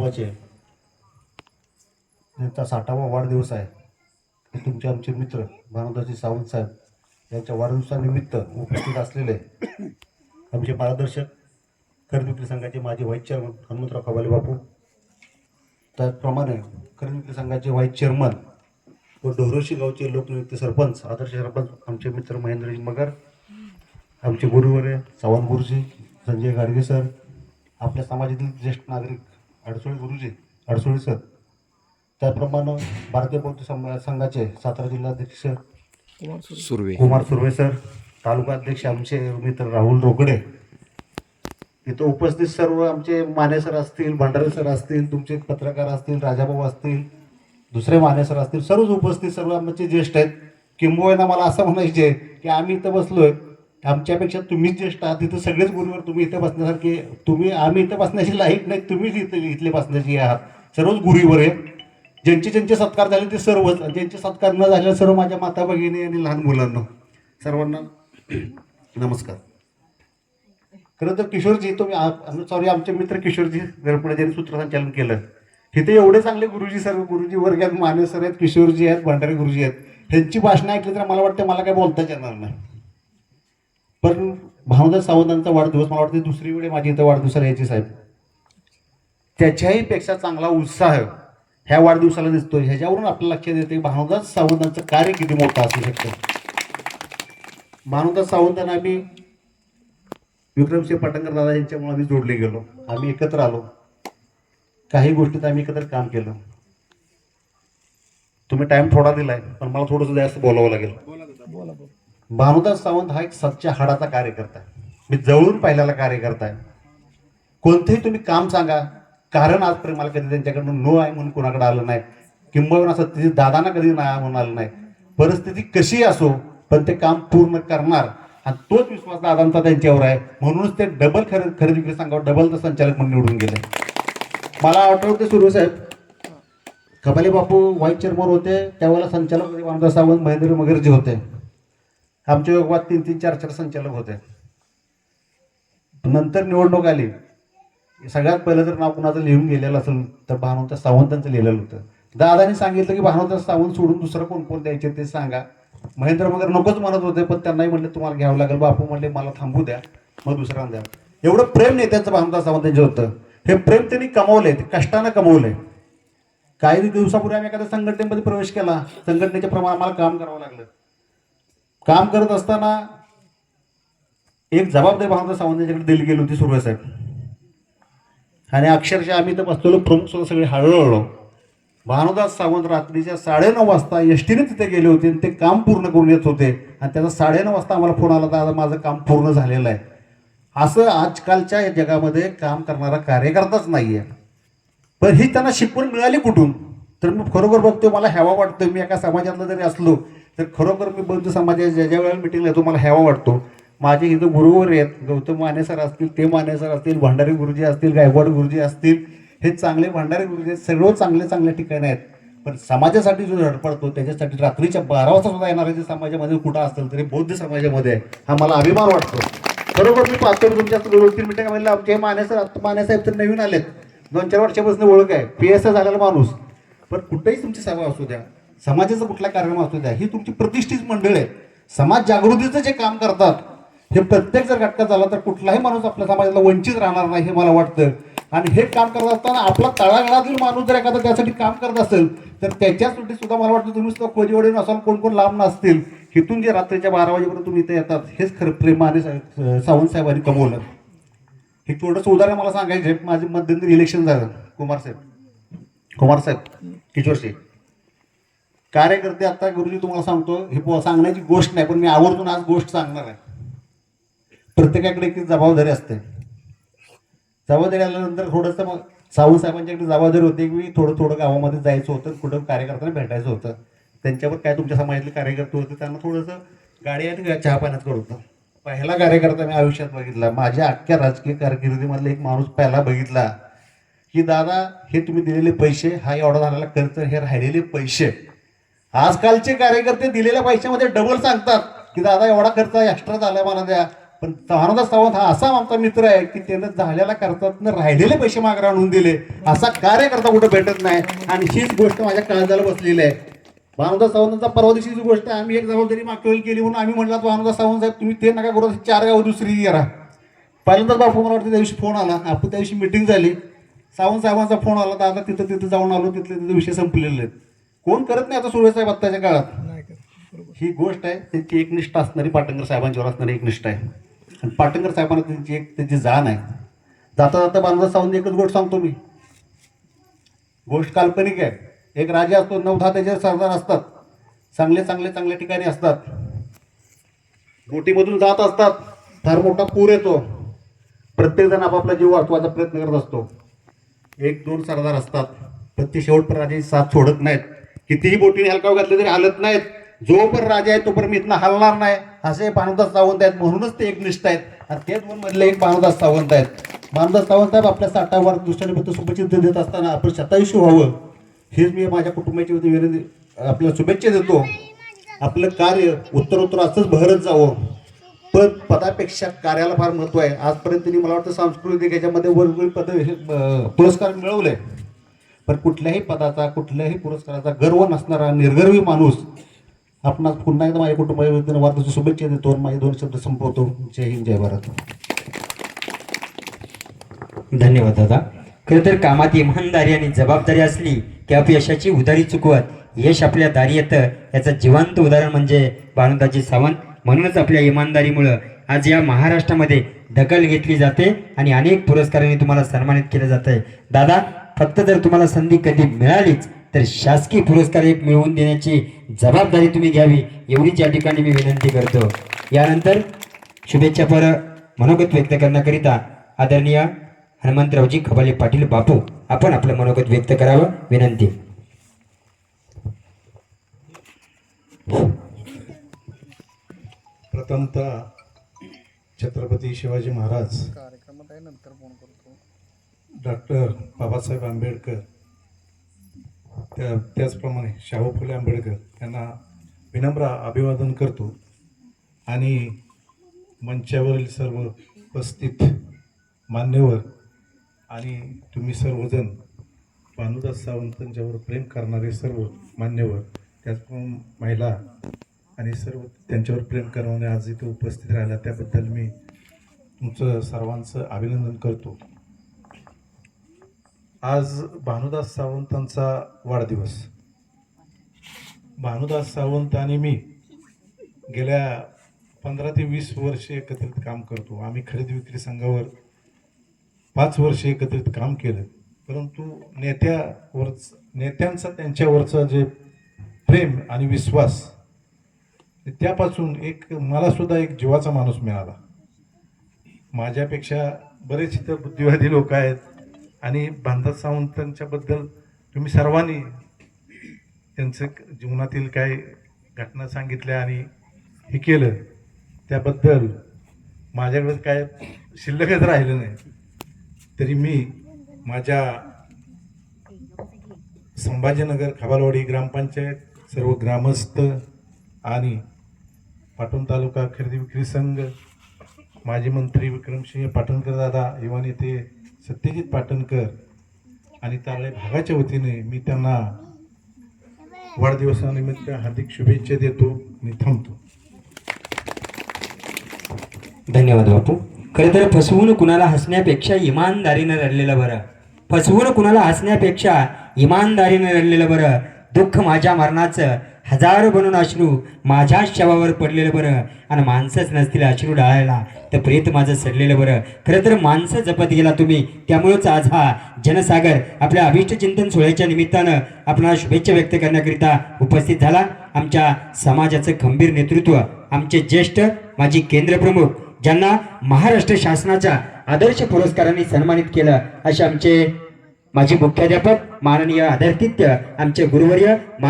साहेबाचे त्यांचा 60वा वाढदिवस आहे. ते तुमचे आमचे मित्र भानुदासजी सावंत साहेब यांच्या वाढदिवसानिमित्त उपस्थित असलेले आमचे मार्गदर्शक खरेदी विक्री संघाचे माजी व्हाईस चेअरमन हनुमंतराव खबाले बापू, त्याचप्रमाणे खरेदी विक्री संघाचे व्हाईस चेअरमन व ढोरोशी गावचे लोकनियुक्त सरपंच आदर्श सरपंच आमचे मित्र महेंद्रजी मगर, आमचे गुरुवर्य सावंत गुरुजी, संजय गाडगे सर, आपल्या समाजातील ज्येष्ठ नागरिक अडसोळी गुरुजी, अडसोळी सर, त्याचप्रमाणे भारतीय बौद्ध संघाचे सातारा जिल्हाध्यक्ष कुमार सुर्वे सर, तालुका अध्यक्ष आमचे मित्र राहुल रोकडे, इथं उपस्थित सर्व आमचे माने सर असतील, भंडारे सर असतील, तुमचे पत्रकार असतील, राजाभाऊ असतील, दुसरे माने सर असतील, सर्वच उपस्थित सर्व आमचे ज्येष्ठ आहेत. किंबहुना मला असं म्हणायचे की आम्ही इथं बसलोय, आमच्यापेक्षा तुम्हीच ज्येष्ठ आहात. इथं सगळेच गुरुवर तुम्ही इथं बसण्यासारखे आम्ही इथं बसण्याची लायक नाही, तुम्हीच इथले बसण्याची आहात. सर्वच गुरुवर आहे. ज्यांचे सत्कार झाले ते सर्वच, ज्यांचे सत्कार न झाले सर्व माझ्या माता भगिनी आणि लहान मुलांना सर्वांना नमस्कार. खरं तर किशोरजी तुम्ही आमचे मित्र किशोरजी गरपडे ज्यांनी सूत्रसंचालन केलं, तिथे एवढे चांगले गुरुजी, सर्व गुरुजी वर्गात माने सर आहेत, किशोरजी आहेत, भंडारे गुरुजी आहेत. ह्यांची भाषणं ऐकली तर मला वाटतं मला काय बोलताच येणार नाही. पण भानुदास सावंतांचा वाढदिवस मला वाटतं दुसरी वेळ माझी इथं वाढदिवसाला यायची साहेब, त्याच्याही पेक्षा चांगला उत्साह ह्या वाढदिवसाला दिसतोय. ह्याच्यावरून आपल्याला लक्षात येते भानुदास सावंतांचं कार्य किती मोठं असू शकतं. भानुदास सावंतांना आम्ही विक्रमसिंह पटणकर दादा यांच्यामुळे आम्ही जोडले गेलो, आम्ही एकत्र आलो, काही गोष्टीत आम्ही एकत्र काम केलं. तुम्ही टाइम थोडा दिलाय पण मला थोडंसं जास्त बोलावं लागेल. भानुदास सावंत हा एक सच्च्या हाडाचा कार्यकर्ता आहे. मी जवळून पाहिलेला कार्यकर्ता आहे. कोणतेही तुम्ही काम सांगा, कारण आजपर्यंत मला कधी त्यांच्याकडनं नो आहे म्हणून कोणाकडे आलं नाही, किंबहुना सत्तेची दादांना कधी नाही म्हणून आलं नाही. परिस्थिती कशी असो पण ते काम पूर्ण करणार आणि तोच विश्वास दादांचा त्यांच्यावर आहे. म्हणूनच ते डबल खरेदी विक्री संघावर डबल संचालक म्हणून निवडून गेले. मला आठवते सुरू साहेब खबाले बापू व्हाईस चेअरमन होते, त्यावेळेला संचालक होते भानुदास सावंत, महेंद्र मगरजी होते. आमच्या योगात 3-3, 4-4 संचालक होते. नंतर निवडणूक आली, सगळ्यात पहिलं जर नाव कुणाचं लिहून गेलेलं असेल तर भानुदास सावंतांचं लिहिलेलं होतं. दादानी सांगितलं की भानुदास सावंत सोडून दुसरं कोण द्यायचे ते सांगा. महेंद्र मगर नकोच म्हणत होते, पण त्यांनाही म्हणले तुम्हाला घ्यावं लागेल. बापू म्हणले मला थांबू द्या, मग दुसऱ्यांना द्या. एवढं प्रेम नेत्यांचं भानुदास सावंतांचे होतं. हे प्रेम त्यांनी कमवलंय, ते कष्टानं कमवलंय. काही दिवसापूर्वी आम्ही एखाद्या संघटनेमध्ये प्रवेश केला, संघटनेच्या प्रमाणे आम्हाला काम करावं लागलं. काम करत असताना एक जबाबदारी भानुदास सावंतांच्याकडे दिली गेली होती सुर्वे साहेब, आणि अक्षरशः आम्ही तर बसलेलो प्रमुख सुद्धा सगळे हळूहळू. भानुदास सावंत रात्रीच्या 9:30 वाजता एसटीने तिथे गेले होते आणि ते काम पूर्ण करून येत होते, आणि त्याचा 9:30 वाजता आम्हाला फोन आला तर माझं काम पूर्ण झालेलं आहे. असं आजकालच्या जगामध्ये काम करणारा कार्यकर्ताच नाहीये. पण ही त्यांना शिकवण मिळाली कुठून? तर मी खरोखर बघतो, मला हेवा वाटतो. मी एका समाजातला जरी असलो तर खरोखर मी बौद्ध समाजाच्या ज्या वेळेला मिटिंगला येतो मला हेवा वाटतो. माझे इथं गुरुवर आहेत, गौतम माने सर असतील, ते माने सर असतील, भंडारी गुरुजी असतील, गायकवाड गुरुजी असतील, हे चांगले भंडारी गुरुजी आहेत, सर्व चांगले ठिकाणी आहेत. पण समाजासाठी जो धडपडतो त्याच्यासाठी रात्रीच्या 12 वाजता सुद्धा येणारे जे समाजामध्ये कुठं असेल तरी बौद्ध समाजामध्ये आहे, हा मला अभिमान वाटतो. बरोबर मी पाहतो तुमच्या 2-3 मिनिटं म्हणलं आमचे माने साहेब तर नवीन आलेत, 2-4 वर्षापासून ओळख आहे, PSI झालेला माणूस. पण कुठेही तुमची सभा असू द्या, समाजाचा कुठला कार्यक्रम असू द्या, ही तुमची प्रतिष्ठित मंडळ आहे. समाज जागृतीचं जे काम करतात हे प्रत्येक जर घटकात झाला तर कुठलाही माणूस आपल्या समाजाला वंचित राहणार नाही हे मला वाटतं. आणि हे काम करत असताना आपला तळागाळातील माणूस जर एखादा त्यासाठी काम करत असेल तर त्याच्यासाठी सुद्धा मला वाटतं तुम्ही सुद्धा कोजीवडे नसाल, कोण लांब नसतील, इथून जे रात्रीच्या 12 वाजेपर्यंत तुम्ही इथे येतात हेच खरं प्रेमाने सावंत साहेबांनी कमवलं. हे थोडंसं उदाहरण मला सांगायचे. माझे मध्यंतरी इलेक्शन झालं, कुमार साहेब किशोरशी कार्यकर्ते. आता गुरुजी तुम्हाला सांगतो, हे सांगण्याची गोष्ट नाही पण मी आवर्जून आज गोष्ट सांगणार आहे. प्रत्येकाकडे एक जबाबदारी असते. जबाबदारी आल्यानंतर थोडंसं मग सावंत साहेबांच्याकडे जबाबदारी होती की थोडं गावामध्ये जायचं होतं, कुठं कार्यकर्त्यांना भेटायचं होतं. त्यांच्यावर काय तुमच्या समाजातले कार्यकर्ते होते त्यांना थोडंसं गाडी आणि चहा पाण्यात करत होतं. पहिला कार्यकर्ता मी आयुष्यात बघितला, माझ्या अख्ख्या राजकीय कारकिर्दीमधला एक माणूस पहिला बघितला की दादा हे तुम्ही दिलेले पैसे, हा एवढा झालेला खर्च, हे राहिलेले पैसे. आजकालचे कार्यकर्ते दिलेल्या पैशामध्ये डबल सांगतात की दादा एवढा खर्च एक्स्ट्रा झाला मला द्या, पण भानुदास सावंत हा असा आमचा मित्र आहे की त्यानं झालेल्या खर्चातनं राहिलेले पैसे मागे आणून दिले. असा कार्यकर्ता कुठं भेटत नाही आणि हीच गोष्ट माझ्या काळजाला बसलेली आहे. भानुदास सावंतांचा परवा दिवशीची गोष्ट आहे. आम्ही एक जबाबदारी मागच्या वेळी केली म्हणून आम्ही म्हटलं भानुदास सावंत साहेब तुम्ही ते नका करू, 4 गाव दुसरी करा. पहिल्यांदाच बापू मला वाटतं त्या दिवशी फोन आला, आपण त्या दिवशी मिटिंग झाली, सावंत साहेबांचा फोन आला, दादा तिथं जाऊन आलो, तिथले विषय संपलेले आहेत. कोण करत नाही आता सुरवे साहेब आत्ताच्या काळात. ही गोष्ट आहे त्यांची एकनिष्ठ असणारी पाटणकर साहेबांच्यावर असणारी एकनिष्ठ आहे आणि पाटणकर साहेबांना त्यांची जाण आहे. जाता जाता भानुदास सावंत एकच गोष्ट सांगतो मी, गोष्ट काल्पनिक आहे. एक राजा असतो, 9-10 त्याचे सरदार असतात, चांगल्या ठिकाणी असतात, बोटीमधून जात असतात, फार मोठा पूर येतो, प्रत्येकजण आपापला जीव वाचवायचा प्रयत्न करत असतो. 1-2 सरदार असतात, पण ते शेवटपर्यंत राजाची साथ सोडत नाहीत. कितीही बोटीने हलकाव घातले तरी हालत नाहीत. जोपर्यंत राजा आहे तोपर्यंत मी इथनं हलणार नाही, असे भानुदास सावंत आहेत. म्हणूनच ते एकनिष्ठ आहेत आणि ते 2 मधले एक भानुदास सावंत आहेत. भानुदास सावंत साहेब आपल्या 60वर दुसऱ्याने शुभचिंतन देत असताना आपण शतायुषी व्हावं हेच मी माझ्या कुटुंबाची विनंती, आपल्याला शुभेच्छा देतो. आपलं कार्य उत्तरोत्तर असंच बहरत जावं, पण पदापेक्षा कार्याला फार महत्त्व आहे. आजपर्यंत त्यांनी मला वाटतं सांस्कृतिक याच्यामध्ये वेगवेगळे पुरस्कार मिळवले, पण कुठल्याही पदाचा कुठल्याही पुरस्काराचा गर्व नसणारा निर्गर्वी माणूस. आपण पुन्हा एकदा माझ्या कुटुंबाच्या वाढदिवसाच्या शुभेच्छा देतो. माझे 2 शब्द संपवतो. जय हिंद, जय भारत. धन्यवाद दादा. खरं तर कामात इमानदारी आणि जबाबदारी असली की अपयशाची उदारी चुकवत यश आपल्या दारी येतं, याचं जिवंत उदाहरण म्हणजे भानुदासजी सावंत. म्हणूनच आपल्या इमानदारीमुळं आज या महाराष्ट्रामध्ये दखल घेतली जाते आणि अनेक पुरस्कारांनी तुम्हाला सन्मानित केलं जात आहे. दादा, फक्त जर तुम्हाला संधी कधी मिळालीच तर शासकीय पुरस्कार एक मिळवून देण्याची जबाबदारी तुम्ही घ्यावी, एवढीच या ठिकाणी मी विनंती करतो. यानंतर शुभेच्छापर मनोगत व्यक्त करण्याकरिता आदरणीय हनुमंतरावजी खबाले पाटील बापू, आपण आपलं मनोगत व्यक्त करावं विनंती. प्रथमतः छत्रपती शिवाजी महाराज, डॉक्टर बाबासाहेब आंबेडकर, त्याचप्रमाणे शाहू फुले आंबेडकर यांना विनम्र अभिवादन करतो आणि मंचावरील सर्व उपस्थित मान्यवर आणि तुम्ही सर्वजण भानुदास सावंतांच्यावर प्रेम करणारे सर्व मान्यवर, त्याचप्रमाणे महिला आणि सर्व त्यांच्यावर प्रेम करणारे आज इथे उपस्थित राहिला, त्याबद्दल मी तुमचं सर्वांचं अभिनंदन करतो. आज भानुदास सावंतांचा वाढदिवस. भानुदास सावंत आणि मी गेल्या 15 ते 20 वर्षे एकत्रित काम करतो. आम्ही खरेदी विक्री संघावर 5 वर्षे एकत्रित काम केलं, परंतु नेत्यांचा त्यांच्यावरचा जे प्रेम आणि विश्वास, त्यापासून मला सुद्धा एक जीवाचा माणूस मिळाला. माझ्यापेक्षा बरेच इथं बुद्धिवादी लोक आहेत आणि भानुदास सावंतांच्याबद्दल तुम्ही सर्वांनी त्यांचं जीवनातील काही घटना सांगितल्या आणि हे केलं, त्याबद्दल माझ्याकडे काय शिल्लकच राहिलं नाही. तरी मी माझ्या संभाजीनगर खबालवाडी ग्रामपंचायत, सर्व ग्रामस्थ आणि पाटण तालुका खरेदी विक्री संघ, माजी मंत्री विक्रमसिंह पाटणकर दादा, युवा नेते सत्यजित पाटणकर आणि तावळे भागाच्या वतीने मी त्यांना वाढदिवसानिमित्त हार्दिक शुभेच्छा देतो आणि थांबतो. धन्यवाद बापू. खरं तर फसवून कुणाला हसण्यापेक्षा इमानदारीनं रडलेलं बरं. फसवून कुणाला हसण्यापेक्षा इमानदारीनं रडलेलं बरं. दुःख माझ्या मरणाचं हजारो बनून अश्रू माझ्या शवावर पडलेलं बरं. आणि माणसंच नसतील अश्रू डाळायला तर प्रेत माझं सडलेलं बरं. खरं तर माणसं जपत गेला तुम्ही, त्यामुळेच आज हा जनसागर आपल्या अभिष्ट चिंतन सोहळ्याच्या निमित्तानं आपणाला शुभेच्छा व्यक्त करण्याकरिता उपस्थित झाला. आमच्या समाजाचं खंबीर नेतृत्व, आमचे ज्येष्ठ माजी केंद्रप्रमुख, ज्यांना महाराष्ट्र शासनाच्या आदर्श पुरस्कारांनी सन्मानित केलं, असे आमचे माजी मुख्याध्यापक माननीय आदरातिथ्य आमचे गुरुवर्य